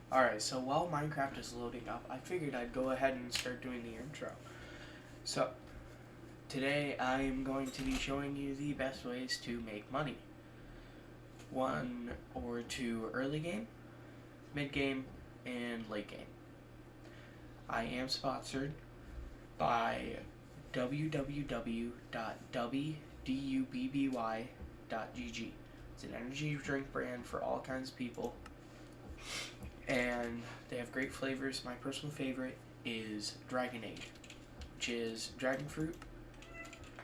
Alright, so while Minecraft is loading up, I figured I'd go ahead and start doing the intro. So, today I am going to be showing you the best ways to make money. 1 or 2 early game, mid game, and late game. I am sponsored by www.dubby.gg. It's an energy drink brand for all kinds of people. And they have great flavors. My personal favorite is Dragonade, which is dragon fruit,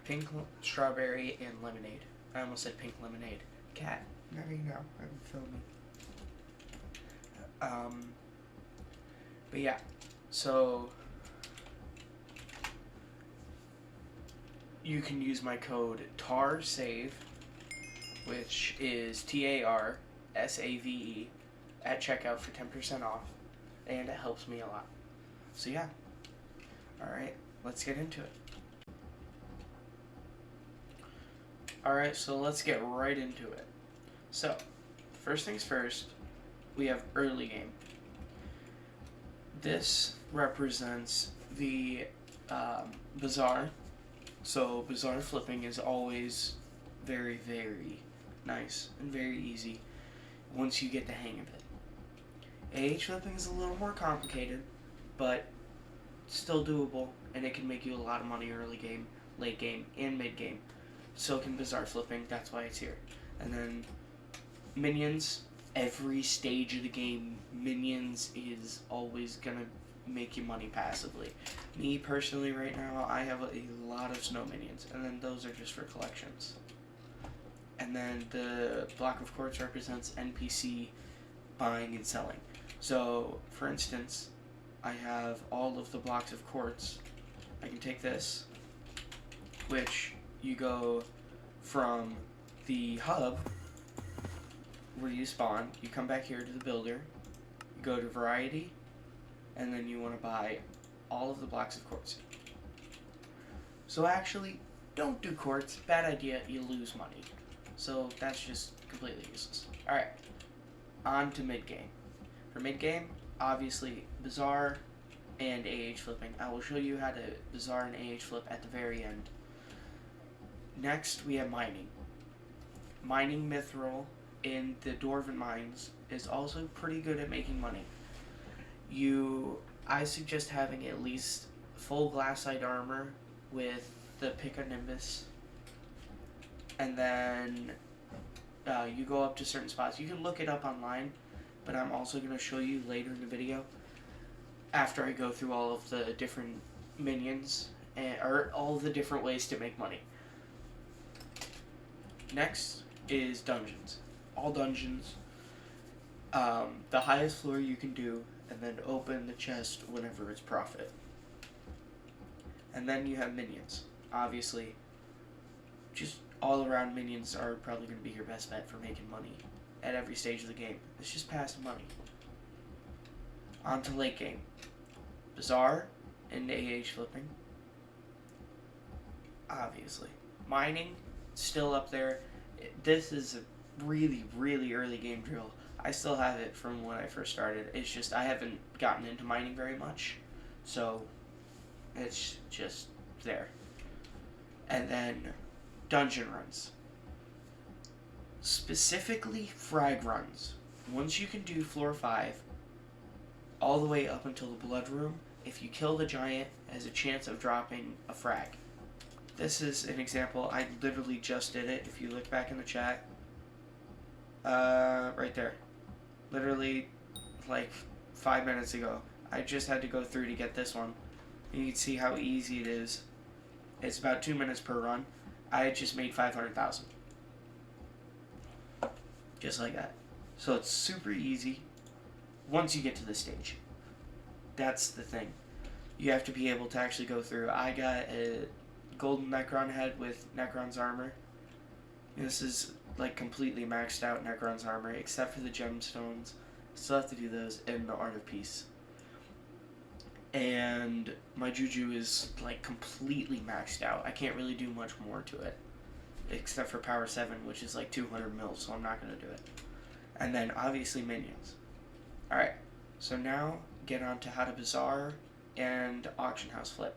pink strawberry, and lemonade. I almost said pink lemonade. Cat, there you go. I would film me. But yeah, so you can use my code TARSAVE, which is TARSAVE, at checkout for 10% off, and it helps me a lot. So yeah, alright, let's get into it. Alright, so let's get right into it. So, first things first, we have early game. This represents the bazaar. So bazaar flipping is always very, very nice and very easy once you get the hang of it. AH flipping is a little more complicated, but still doable, and it can make you a lot of money early game, late game, and mid game. So can bazaar flipping, that's why it's here. And then minions, every stage of the game, minions is always gonna make you money passively. Me personally right now, I have a lot of snow minions, and then those are just for collections. And then the block of quartz represents NPC buying and selling. So, for instance, I have all of the blocks of quartz. I can take this, which you go from the hub, where you spawn, you come back here to the builder, you go to variety, and then you want to buy all of the blocks of quartz. So actually, don't do quartz, bad idea, you lose money. So that's just completely useless. Alright, on to mid-game. For mid-game, obviously, bazaar and AH flipping. I will show you how to bazaar and AH flip at the very end. Next, we have mining. Mining mithril in the Dwarven mines is also pretty good at making money. I suggest having at least full glassite armor with the Pica Nimbus, and then you go up to certain spots. You can look it up online, but I'm also going to show you later in the video, after I go through all of the different minions, or all the different ways to make money. Next is dungeons. All dungeons, the highest floor you can do, and then open the chest whenever it's profit. And then you have minions. Obviously, just all around minions are probably going to be your best bet for making money at every stage of the game. It's just passive money. On to late game. Bazaar and AH flipping. Obviously. Mining, still up there. This is a really, really early game drill. I still have it from when I first started. It's just I haven't gotten into mining very much, so it's just there. And then dungeon runs. Specifically frag runs. Once you can do floor 5, all the way up until the blood room, if you kill the giant, it has a chance of dropping a frag. This is an example. I literally just did it. If you look back in the chat, right there, literally like 5 minutes ago, I just had to go through to get this one. You can see how easy it is. It's about 2 minutes per run. I just made 500,000, just like that. So it's super easy once you get to this stage. That's the thing. You have to be able to actually go through. I got a golden Necron head with Necron's armor. This is like completely maxed out Necron's armor, except for the gemstones. Still have to do those in the Art of Peace. And my Juju is like completely maxed out. I can't really do much more to it, except for Power 7, which is like 200 mil, so I'm not going to do it. And then obviously minions. Alright, So now get on to how to bazaar and auction house flip.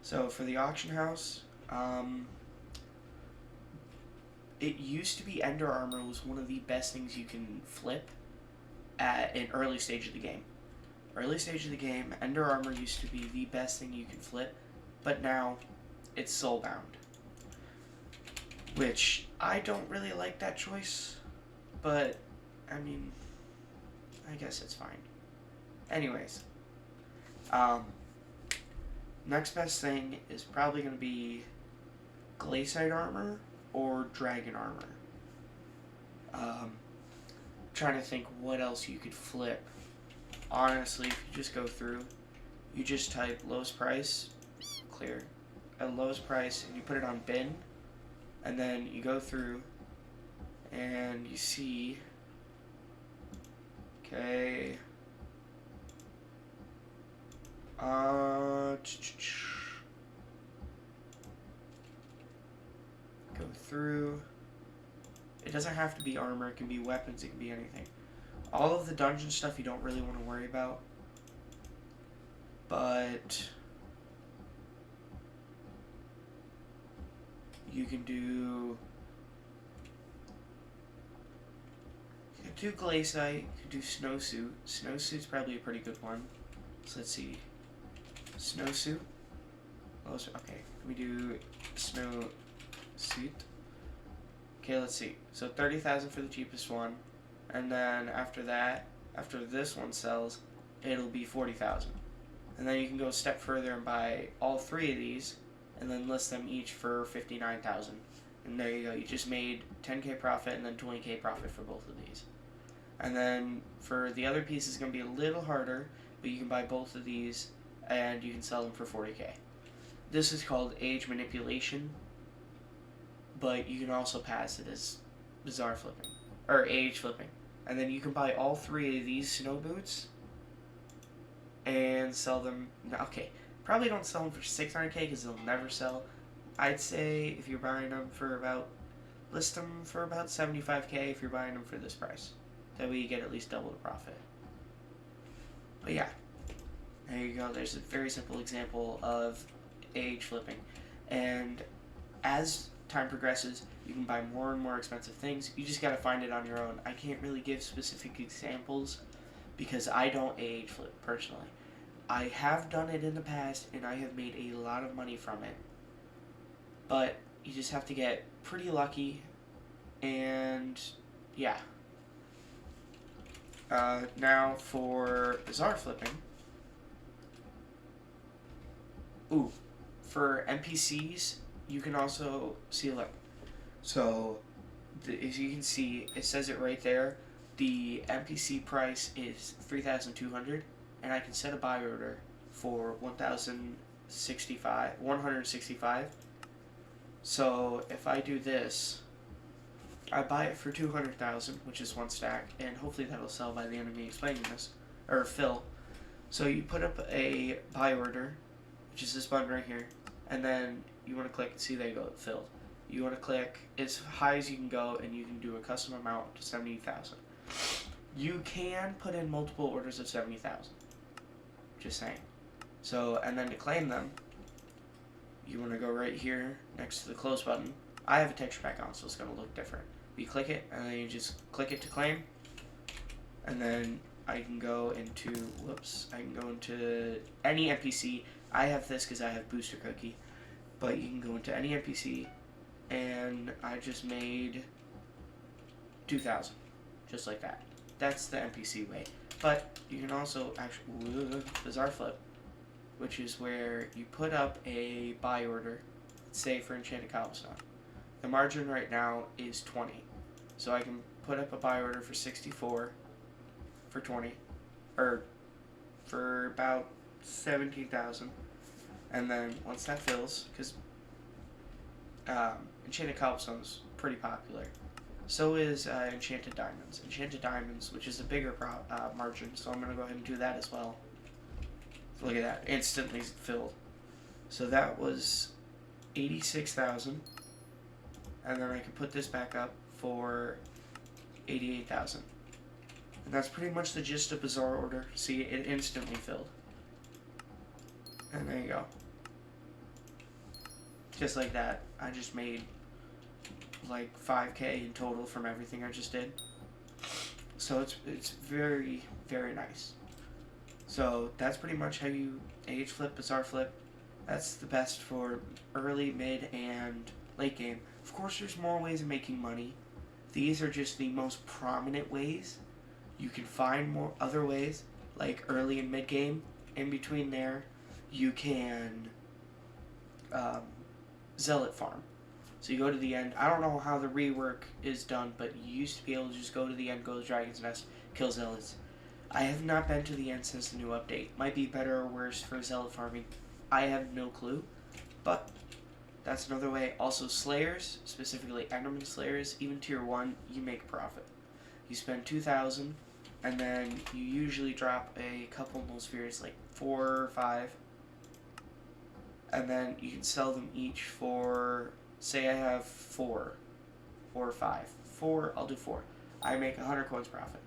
So for the auction house, it used to be Ender Armor was one of the best things you can flip at an early stage of the game. Early stage of the game, Ender Armor used to be the best thing you could flip, but now it's soulbound. Which, I don't really like that choice, but, I mean, I guess it's fine. Anyways, next best thing is probably going to be Glaciite Armor or Dragon Armor. Trying to think what else you could flip. Honestly, if you just go through, you just type lowest price, clear, at lowest price, and you put it on bin, and then you go through, and you see, okay, go through. It doesn't have to be armor, it can be weapons, it can be anything. All of the dungeon stuff you don't really want to worry about. But you can do glaciite, you can do snowsuit. Snowsuit's probably a pretty good one. So let's see. Snowsuit. Okay, we do snowsuit. Okay, let's see. So 30,000 for the cheapest one, and then after that, after this one sells, it'll be 40,000. And then you can go a step further and buy all three of these, and then list them each for 59,000. And there you go. You just made 10k profit and then 20k profit for both of these. And then for the other piece, it's going to be a little harder, but you can buy both of these, and you can sell them for 40k. This is called age manipulation, but you can also pass it as bazaar flipping, or age flipping. And then you can buy all three of these snow boots and sell them. Okay, probably don't sell them for 600k because they'll never sell. I'd say if you're buying them for about, list them for about 75k if you're buying them for this price. That way you get at least double the profit. But yeah, there you go. There's a very simple example of age flipping. And as time progresses, you can buy more and more expensive things. You just gotta find it on your own. I can't really give specific examples because I don't age flip personally. I have done it in the past and I have made a lot of money from it. But you just have to get pretty lucky, and yeah. Now for bazaar flipping. Ooh, for NPCs, you can also see, look. So, as you can see, it says it right there. The NPC price is 3,200, and I can set a buy order for 165. So if I do this, I buy it for 200,000, which is one stack, and hopefully that'll sell by the end of me explaining this, or fill. So you put up a buy order, which is this button right here, and then you want to click and see there you go, it filled. You want to click as high as you can go, and you can do a custom amount to 70,000. You can put in multiple orders of 70,000. Just saying. So, and then to claim them, you want to go right here next to the close button. I have a texture pack on, so it's going to look different. You click it, and then you just click it to claim, and then I can go into, I can go into any NPC. I have this because I have Booster Cookie, but you can go into any NPC, and I just made 2,000, just like that. That's the NPC way. But you can also actually, bazaar flip, which is where you put up a buy order, say for Enchanted Cobblestone. The margin right now is 20. So I can put up a buy order for 64 for 20, or for about 17,000. And then once that fills, because Enchanted Cobblestone is pretty popular. So is Enchanted Diamonds. Enchanted Diamonds, which is a bigger margin, so I'm going to go ahead and do that as well. Look at that, instantly filled. So that was 86,000. And then I can put this back up for 88,000. And that's pretty much the gist of Bazaar order. See, it instantly filled. And there you go. Just like that, I just made like 5K in total from everything I just did. So it's very, very nice. So that's pretty much how you age flip, Bazaar flip. That's the best for early, mid, and late game. Of course, there's more ways of making money. These are just the most prominent ways. You can find more other ways, like early and mid game. In between there, you can zealot farm. So you go to the end. I don't know how the rework is done, but you used to be able to just go to the end, go to the Dragon's Nest, kill zealots. I have not been to the end since the new update. Might be better or worse for zealot farming. I have no clue, but that's another way. Also, Slayers, specifically Enderman Slayers, even tier 1, you make profit. You spend 2,000, and then you usually drop a couple null spheres, like 4 or 5, and then you can sell them each for, say I have 4 or 5. 4, I'll do 4. I make 100 coins profit.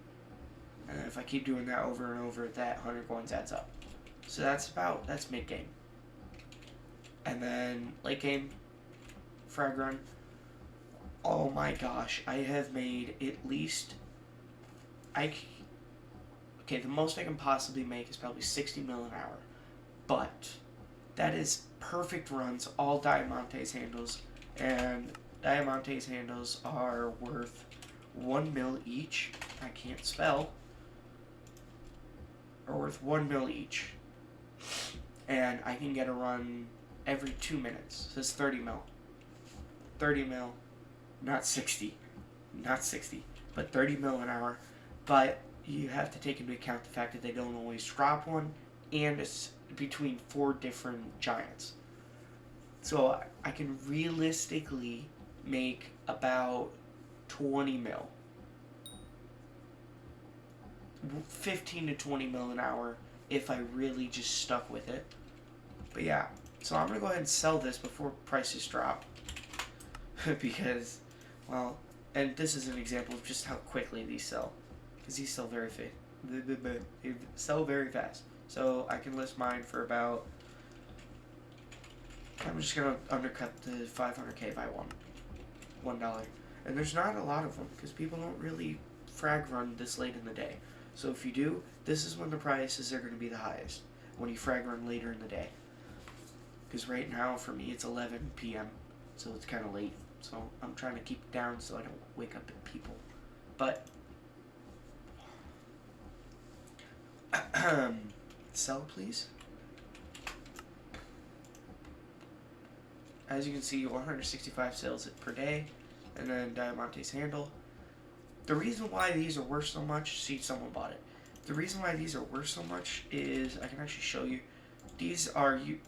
And then if I keep doing that over and over, that 100 coins adds up. So that's mid game. And then late game, frag run. Oh my gosh, I have made at least, okay, the most I can possibly make is probably 60 mil an hour. But that is perfect runs, all Diamantes handles. And Diamantes handles are worth 1 mil each. I can't spell. Are worth 1 mil each. And I can get a run every 2 minutes. So it's 30 mil. 30 mil. Not 60. Not 60. But 30 mil an hour. But you have to take into account the fact that they don't always drop one. And it's between 4 different giants. So I can realistically make about 20 mil. 15 to 20 mil an hour if I really just stuck with it. But yeah, so I'm going to go ahead and sell this before prices drop. Because, well, and this is an example of just how quickly these sell. Because these sell very fast. They sell very fast. So I can list mine for about, I'm just going to undercut the 500k by $1. And there's not a lot of them because people don't really frag run this late in the day. So if you do, this is when the prices are going to be the highest, when you frag run later in the day. Because right now, for me, it's 11 p.m., so it's kind of late. So I'm trying to keep it down so I don't wake up people. But, sell, please. As you can see, 165 sales per day, and then Diamante's handle. The reason why these are worth so much, see, someone bought it. The reason why these are worth so much is, I can actually show you. These are, here.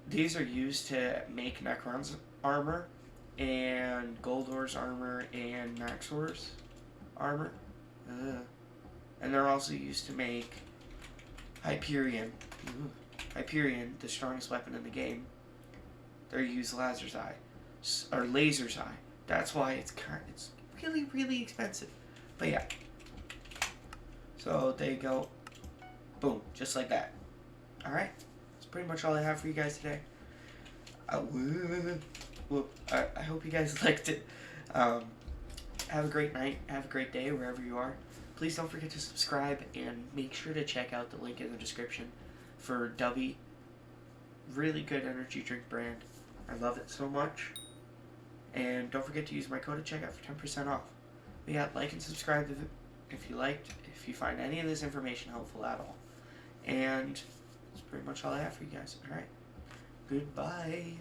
These are used to make Necron's armor, and Goldor's armor, and Maxor's armor. And they're also used to make Hyperion. Hyperion, the strongest weapon in the game. They use Laser's Eye, or Laser's Eye. That's why it's really, really expensive. But yeah. So there you go. Boom, just like that. All right, that's pretty much all I have for you guys today. I hope you guys liked it. Have a great night. Have a great day wherever you are. Please don't forget to subscribe and make sure to check out the link in the description for Dubby. Really good energy drink brand. I love it so much. And don't forget to use my code at checkout for 10% off. But yeah, like and subscribe if you liked, if you find any of this information helpful at all. And that's pretty much all I have for you guys. Alright. Goodbye.